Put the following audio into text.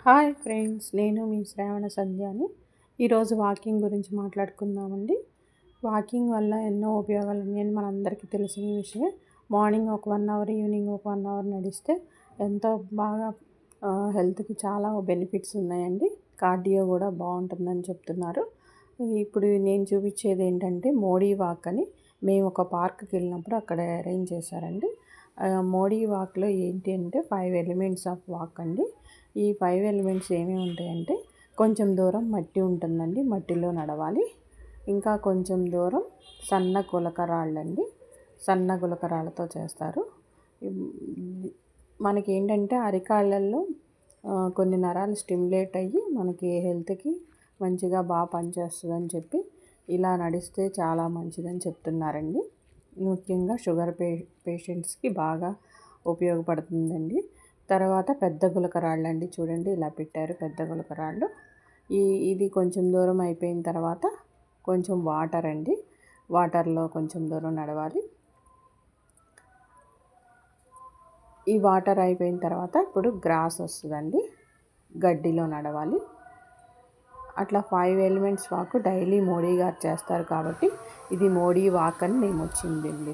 Hi friends, నేను మీ శ్రావణ సంధ్యాని. ఈరోజు walking గురించి మాట్లాడుకుందామండి. వాకింగ్ వల్ల ఎన్నో ఉపయోగాలు ఉన్నాయని మనందరికీ తెలిసిన విషయమే. మార్నింగ్ ఒక 1 అవర్, ఈవినింగ్ ఒక 1 అవర్ నడిస్తే ఎంతో బాగా హెల్త్కి చాలా బెనిఫిట్స్ ఉన్నాయండి. కార్డియో కూడా బాగుంటుందని చెప్తున్నారు. ఇప్పుడు నేను చూపించేది ఏంటంటే మోడీ వాక్ అని. మేము ఒక పార్క్కి వెళ్ళినప్పుడు అక్కడ అరేంజ్ చేశారండి. మోడీ వాక్లో ఏంటి అంటే 5 ఎలిమెంట్స్ ఆఫ్ వాక్ అండి. ఈ 5 ఎలిమెంట్స్ ఏమేమి ఉంటాయంటే, కొంచెం దూరం మట్టి ఉంటుందండి, మట్టిలో నడవాలి. ఇంకా కొంచెం దూరం సన్న గులకరాళ్ళండి, సన్న గులకరాళ్ళతో చేస్తారు. మనకేంటంటే అరికాళ్ళల్లో కొన్ని నరాలు స్టిమ్యులేట్ అయ్యి మనకి హెల్త్కి మంచిగా బాగా పనిచేస్తుందని చెప్పి ఇలా నడిస్తే చాలా మంచిదని చెప్తున్నారండి. ముఖ్యంగా షుగర్ పేషెంట్స్కి బాగా ఉపయోగపడుతుందండి. తర్వాత పెద్ద గులకరాళ్ళు అండి, చూడండి ఇలా పెట్టారు పెద్ద గులకరాళ్ళు. ఇది కొంచెం దూరం అయిపోయిన తర్వాత కొంచెం వాటర్ అండి, వాటర్లో కొంచెం దూరం నడవాలి. ఈ వాటర్ అయిపోయిన తర్వాత ఇప్పుడు గ్రాస్ వస్తుందండి, గడ్డిలో నడవాలి. అట్లా 5 ఎలిమెంట్స్ వాక్ డైలీ మోడీ గారు చేస్తారు కాబట్టి ఇది మోడీ వాక్ అని నేమ్ వచ్చిందండి.